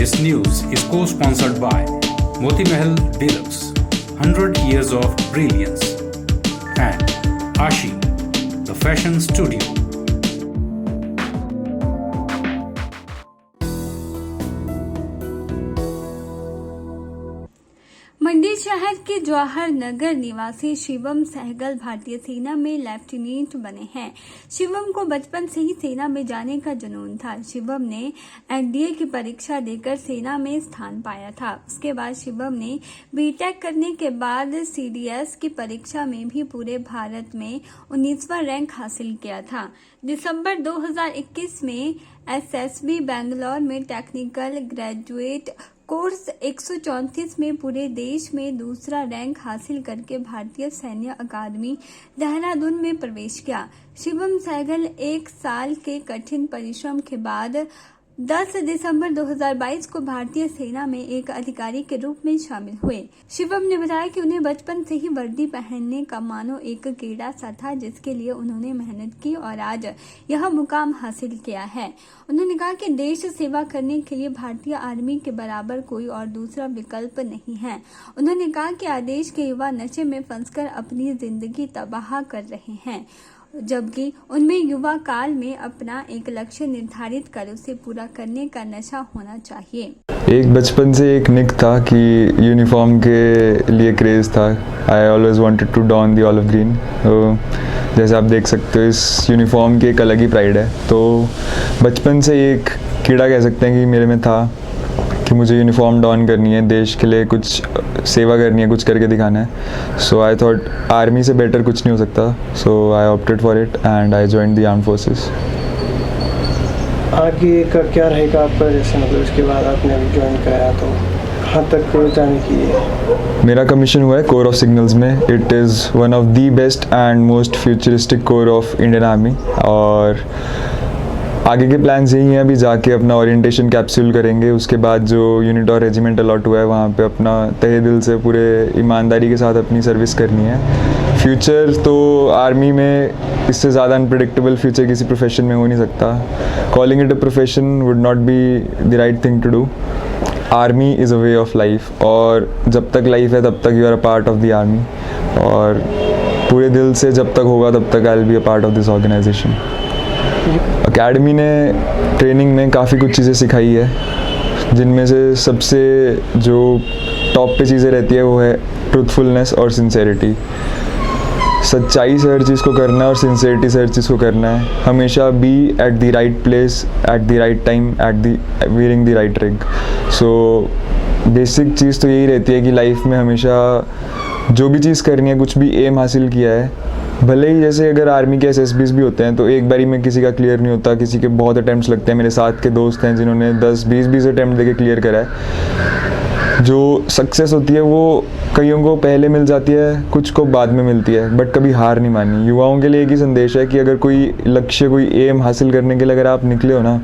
This news is co-sponsored by Moti Mahal Deluxe, 100 Years of Brilliance, and Ashi, the Fashion Studio. मंडी शहर के जवाहर नगर निवासी शिवम सहगल भारतीय सेना में लेफ्टिनेंट बने हैं। शिवम को बचपन से ही सेना में जाने का जुनून था। शिवम ने एनडीए की परीक्षा देकर सेना में स्थान पाया था। उसके बाद शिवम ने बीटेक करने के बाद सीडीएस की परीक्षा में भी पूरे भारत में 19वां रैंक हासिल किया था। दिसंबर 2021 में एसएसबी बैंगलोर में टेक्निकल ग्रेजुएट कोर्स 134 में पूरे देश में दूसरा रैंक हासिल करके भारतीय सैन्य अकादमी देहरादून में प्रवेश किया। शिवम सहगल 1 साल के कठिन परिश्रम के बाद 10 दिसंबर 2022 को भारतीय सेना में एक अधिकारी के रूप में शामिल हुए। शिवम ने बताया कि उन्हें बचपन से ही वर्दी पहनने का मानो एक कीड़ा सा था, जिसके लिए उन्होंने मेहनत की और आज यह मुकाम हासिल किया है। उन्होंने कहा कि देश सेवा करने के लिए भारतीय आर्मी के बराबर कोई और दूसरा विकल्प नहीं है। उन्होंने कहा कि आज देश के युवा नशे में फंसकर अपनी जिंदगी तबाह कर रहे हैं, जबकि उनमें युवा काल में अपना एक लक्ष्य निर्धारित कर उसे पूरा करने का नशा होना चाहिए। एक बचपन से एक निक था कि यूनिफॉर्म के लिए क्रेज़ था। I always wanted to don the olive green. तो जैसे आप देख सकते हो, इस यूनिफॉर्म की एक अलग ही प्राइड है। तो बचपन से एक कीड़ा कह सकते हैं कि मेरे में था कि मुझे यूनिफॉर्म डॉन करनी है, देश के लिए कुछ सेवा करनी है, कुछ करके दिखाना है। सो आई थॉट आर्मी से बेटर कुछ नहीं हो सकता। So I opted for it and I joined the armed forces. आगे का क्या रहेगा आपका, जैसे मतलब इसके बाद आपने अभी ज्वाइन कराया तो कहाँ तक जाने की है? मेरा कमीशन हुआ है कोर ऑफ सिग्नल्स में। It is one of the best and most futuristic core of Indian army. और आगे के प्लान्स यही हैं, अभी जाके अपना ओरिएंटेशन कैप्सूल करेंगे। उसके बाद जो यूनिट और रेजिमेंट अलॉट हुआ है वहाँ पे अपना तहे दिल से पूरे ईमानदारी के साथ अपनी सर्विस करनी है। फ्यूचर तो आर्मी में इससे ज़्यादा अनप्रेडिक्टेबल फ्यूचर किसी प्रोफेशन में हो नहीं सकता। Calling it a profession would not be the right thing to do. Army is a way of life, और जब तक लाइफ है तब तक you are a part of the army, और पूरे दिल से जब तक होगा तब तक I will be a part of this organization. Academy ने ट्रेनिंग में काफ़ी कुछ चीज़ें सिखाई है, जिनमें से सबसे जो टॉप पे चीज़ें रहती है वो है ट्रूथफुलनेस और सिंसेरिटी। सच्चाई से हर चीज़ को करना है और सिंसेरिटी से हर चीज़ को करना है। हमेशा be at the right place at the right time at the wearing the right ring. So basic चीज़ तो यही रहती है कि लाइफ में हमेशा जो भी चीज़ करनी है, कुछ भी एम हासिल किया है, भले ही जैसे अगर आर्मी के एसएसबीज भी होते हैं तो एक बारी में किसी का क्लियर नहीं होता, किसी के बहुत अटैम्प्ट्स लगते हैं। मेरे साथ के दोस्त हैं जिन्होंने 10-20 अटैम्प्ट देके क्लियर करा है। जो सक्सेस होती है वो कईयों को पहले मिल जाती है, कुछ को बाद में मिलती है, बट कभी हार नहीं माननी। युवाओं के लिए एक ही संदेश है कि अगर कोई लक्ष्य, कोई एम हासिल करने के लिए अगर आप निकले हो ना,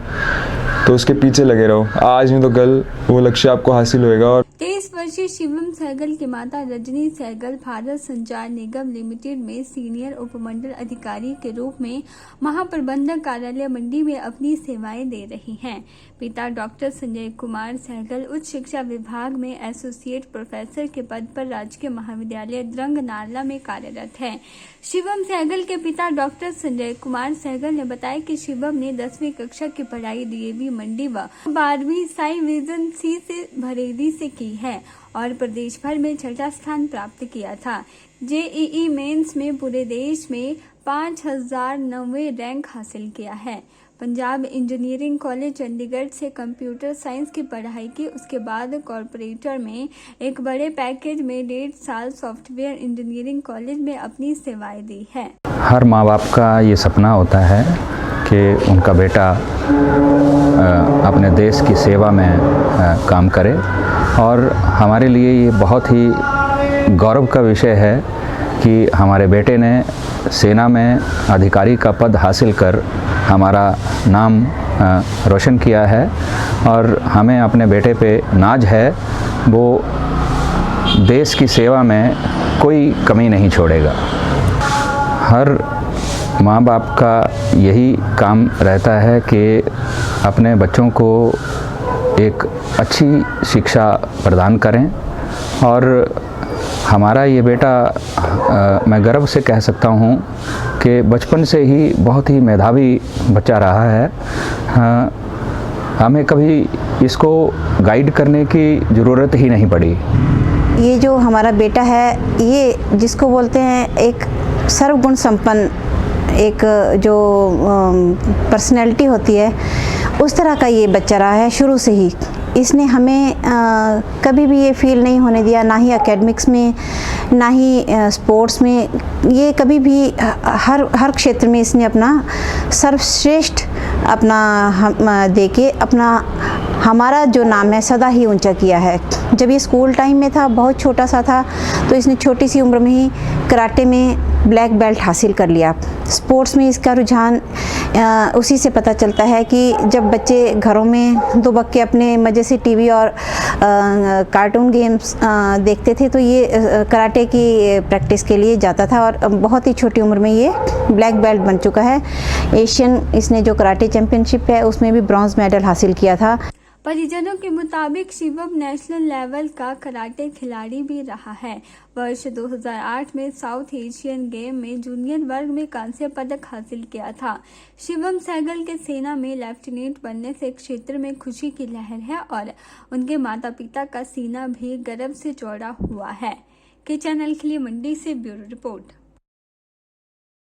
तो उसके पीछे लगे रहो। आज नहीं तो कल वो लक्ष्य आपको हासिल होएगा। और 23 वर्षीय शिवम सहगल की माता रजनी सहगल भारत संचार निगम लिमिटेड में सीनियर उपमंडल अधिकारी के रूप में महाप्रबंधक कार्यालय मंडी में अपनी सेवाएं दे रही हैं। पिता डॉक्टर संजय कुमार सहगल उच्च शिक्षा विभाग में एसोसिएट प्रोफेसर के पद पर राजकीय महाविद्यालय द्रंग नारला में कार्यरत है। शिवम सहगल के पिता डॉक्टर संजय कुमार सहगल ने बताया कि शिवम ने 10वीं कक्षा की पढ़ाई डीएवी मंडी व 12वीं साई विजन सी से भरेली से की है और प्रदेश भर में 6ठा स्थान प्राप्त किया था। जेईई मेंस में पूरे देश में 5090 रैंक हासिल किया है। पंजाब इंजीनियरिंग कॉलेज चंडीगढ़ से कंप्यूटर साइंस की पढ़ाई की। उसके बाद कॉरपोरेटर में एक बड़े पैकेज में 1.5 साल सॉफ्टवेयर इंजीनियरिंग कॉलेज में अपनी सेवाएं दी है। हर माँ बाप का ये सपना होता है कि उनका बेटा अपने देश की सेवा में काम करे, और हमारे लिए ये बहुत ही गौरव का विषय है कि हमारे बेटे ने सेना में अधिकारी का पद हासिल कर हमारा नाम रोशन किया है, और हमें अपने बेटे पे नाज है। वो देश की सेवा में कोई कमी नहीं छोड़ेगा। हर माँ बाप का यही काम रहता है कि अपने बच्चों को एक अच्छी शिक्षा प्रदान करें। और हमारा ये बेटा मैं गर्व से कह सकता हूँ कि बचपन से ही बहुत ही मेधावी बच्चा रहा है। हमें कभी इसको गाइड करने की ज़रूरत ही नहीं पड़ी। ये जो हमारा बेटा है, ये जिसको बोलते हैं एक सर्वगुण संपन्न एक जो पर्सनैलिटी होती है, उस तरह का ये बच्चा रहा है शुरू से ही। इसने हमें कभी भी ये फील नहीं होने दिया, ना ही एकेडमिक्स में, ना ही स्पोर्ट्स में। ये कभी भी हर क्षेत्र में इसने अपना सर्वश्रेष्ठ अपना दे के अपना हमारा जो नाम है सदा ही ऊंचा किया है। जब ये स्कूल टाइम में था, बहुत छोटा सा था, तो इसने छोटी सी उम्र में ही कराटे में ब्लैक बेल्ट हासिल कर लिया। स्पोर्ट्स में इसका रुझान उसी से पता चलता है कि जब बच्चे घरों में दुबक के अपने मज़े से टीवी और कार्टून गेम्स देखते थे, तो ये कराटे की प्रैक्टिस के लिए जाता था और बहुत ही छोटी उम्र में ये ब्लैक बेल्ट बन चुका है। एशियन इसने जो कराटे चैम्पियनशिप है उसमें भी ब्रॉन्ज मेडल हासिल किया था। परिजनों के मुताबिक शिवम नेशनल लेवल का कराटे खिलाड़ी भी रहा है। वर्ष 2008 में साउथ एशियन गेम में जूनियर वर्ग में कांस्य पदक हासिल किया था। शिवम सहगल के सेना में लेफ्टिनेंट बनने से क्षेत्र में खुशी की लहर है और उनके माता पिता का सीना भी गर्व से चौड़ा हुआ है। के चैनल के लिए मंडी से ब्यूरो रिपोर्ट।